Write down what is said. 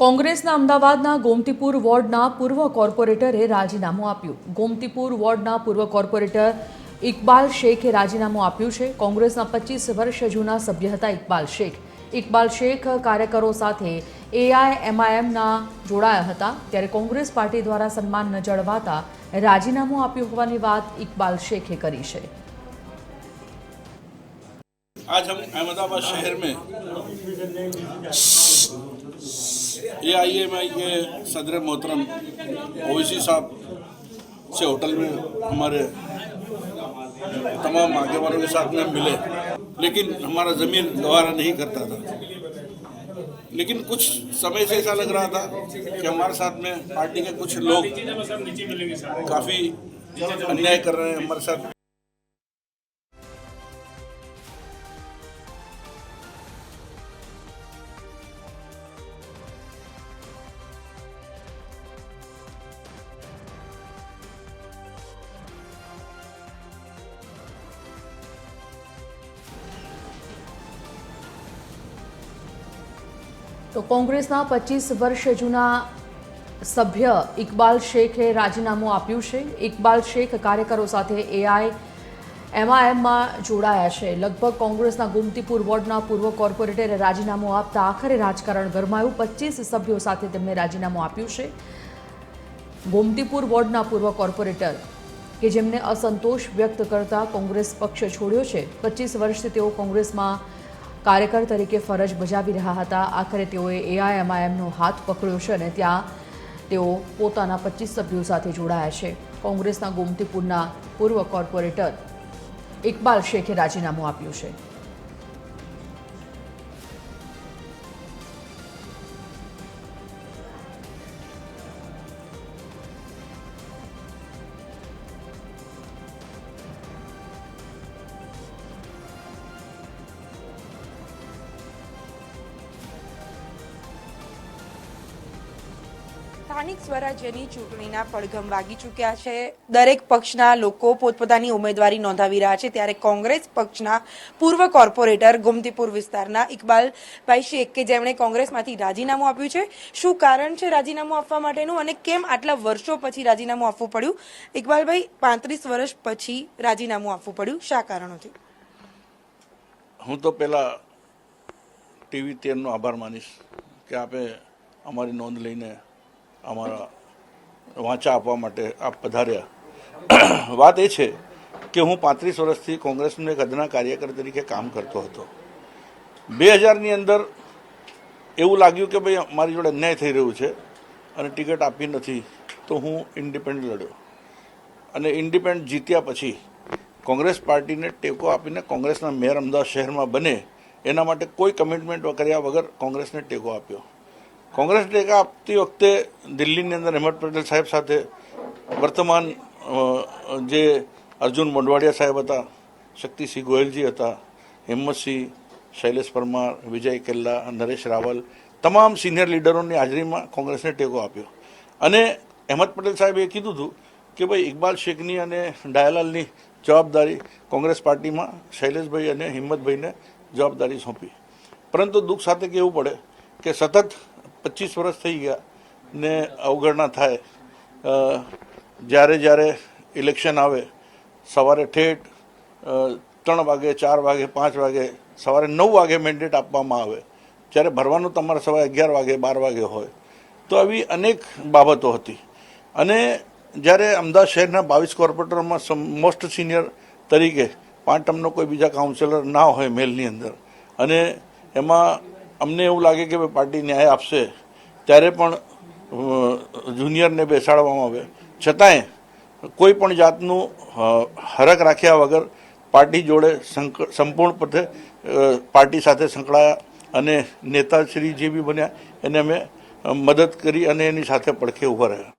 કોંગ્રેસના અમદાવાદના ગોમતીપુર વોર્ડના પૂર્વ કોર્પોરેટરે રાજીનામું આપ્યું। ગોમતીપુર વોર્ડના પૂર્વ કોર્પોરેટર ઇકબાલ શેખે રાજીનામું આપ્યું છે। કોંગ્રેસના 25 વર્ષ જૂના સભ્ય હતા ઇકબાલ શેખ। ઇકબાલ શેખ કાર્યકરો સાથે એઆઈએમઆઈએમના જોડાયા હતા, ત્યારે કોંગ્રેસ પાર્ટી દ્વારા સન્માન ન જળવાતા રાજીનામું આપ્યું હોવાની વાત ઇકબાલ શેખે કરી છે। आज हम अहमदाबाद शहर में एआईएमआई के सदर मोहतरम ओवैसी साहब से होटल में हमारे तमाम आगे वालों के साथ में मिले, लेकिन हमारा ज़मीन गवारा नहीं करता था। लेकिन कुछ समय से ऐसा लग रहा था कि हमारे साथ में पार्टी के कुछ लोग काफ़ी अन्याय कर रहे हैं हमारे साथ। તો કોંગ્રેસના 25 વર્ષ જૂના સભ્ય ઇકબાલ શેખે રાજીનામું આપ્યું છે। ઇકબાલ શેખ કાર્યકરો સાથે એઆઈએમઆઈએમમાં જોડાયા છે। લગભગ કોંગ્રેસના ગોમતીપુર વોર્ડના પૂર્વ કોર્પોરેટરે રાજીનામું આપતા આખરે રાજકારણ ગરમાયું। 25 સભ્યો સાથે તેમણે રાજીનામું આપ્યું છે। ગોમતીપુર વોર્ડના પૂર્વ કોર્પોરેટર કે જેમને અસંતોષ વ્યક્ત કરતા કોંગ્રેસ પક્ષ છોડ્યો છે। 25 વર્ષથી તેઓ કોંગ્રેસમાં કાર્યકર તરીકે ફરજ બજાવી રહ્યા હતા। આખરે તેઓએ એઆઈએમઆઈએમનો હાથ પકડ્યો છે અને ત્યાં તેઓ પોતાના 25 સભ્યો સાથે જોડાયા છે। કોંગ્રેસના ગોમતીપુરના પૂર્વ કોર્પોરેટર ઇકબાલ શેખે રાજીનામું આપ્યું છે। સ્થાનિક સ્વરાજ્યની ચૂંટણીના પડઘમ વાગી ચૂક્યા છે। દરેક પક્ષના લોકો પોતપોતાની ઉમેદવારી નોંધાવી રહ્યા છે, ત્યારે કોંગ્રેસ પક્ષના પૂર્વ કોર્પોરેટર ગોમતીપુર વિસ્તારના ઇકબાલભાઈ શેખ કે જેમણે કોંગ્રેસમાંથી રાજીનામું આપ્યું છે, શું કારણ છે રાજીનામું આપવા માટેનું અને કેમ આટલા વર્ષો પછી રાજીનામું આપવું પડ્યું? ઇકબાલભાઈ, 35 વર્ષ પછી રાજીનામું આપવું પડ્યું, શા કારણોથી? હું તો પહેલાં ટીવી 13નો આભાર માનીશ કે આપે અમારી નોંધ લઈને અમારા વાંચા આપવા માટે આપ પધાર્યા। વાત એ છે કે હું 35 વર્ષથી કોંગ્રેસનો એક અદના કાર્યકર તરીકે કામ કરતો હતો। 2000ની અંદર એવું લાગ્યું કે ભાઈ મારી જોડે અન્યાય થઈ રહ્યું છે અને ટિકિટ આપી નથી, તો હું ઇન્ડિપેન્ડન્ટ લડ્યો અને ઇન્ડિપેન્ડન્ટ જીત્યા પછી કોંગ્રેસ પાર્ટીને ટેકો આપીને કોંગ્રેસના મેયર અમદાવાદ શહેરમાં બને એના માટે કોઈ કમિટમેન્ટ કર્યા વગર કોંગ્રેસને ટેકો આપ્યો। કોંગ્રેસ ટેકા આપતી વખતે દિલ્હીની અંદર અહેમદ પટેલ સાહેબ સાથે વર્તમાન જે અર્જુન મોઢવાડિયા સાહેબ હતા, શક્તિસિંહ ગોયલજી હતા, હિંમતસિંહ, શૈલેષ પરમાર, વિજય કેલ્લા, નરેશ રાવલ, તમામ સિનિયર લીડરોની હાજરીમાં કોંગ્રેસને ટેકો આપ્યો અને અહેમદ પટેલ સાહેબે કીધું હતું કે ભાઈ ઇકબાલ શેખની અને ડાયાલાલની જવાબદારી કોંગ્રેસ પાર્ટીમાં શૈલેષભાઈ અને હિંમતભાઈને જવાબદારી સોંપી। પરંતુ દુઃખ સાથે કહેવું પડે કે સતત 25 વર્ષ થઈ ગયા ને અવગણના થાય। જ્યારે જ્યારે ઇલેક્શન આવે સવારે ઠેઠ 3 વાગે, 4 વાગે, 5 વાગે, સવારે 9 વાગે મેન્ડેટ આપવામાં આવે, જ્યારે ભરવાનું તમારે સવારે 11 વાગે, 12 વાગે હોય। તો આવી અનેક બાબતો હતી અને જ્યારે અમદાવાદ શહેરના 22 કોર્પોરેટરમાં મોસ્ટ સિનિયર તરીકે 5 ટર્મનો કોઈ બીજા કાઉન્સિલર ના હોય મેલની અંદર અને એમાં અમને એવું લાગે કે ભાઈ પાર્ટી ન્યાય આપશે, ત્યારે પણ જુનિયરને બેસાડવામાં આવે, છતાંય કોઈ પણ જાતનું હરખ રાખ્યા વગર પાર્ટી જોડે સંપૂર્ણપણે પાર્ટી સાથે સંકળાયા અને નેતાશ્રી જે બી બન્યા એને અમે મદદ કરી અને એની સાથે પડખે ઊભા રહ્યા।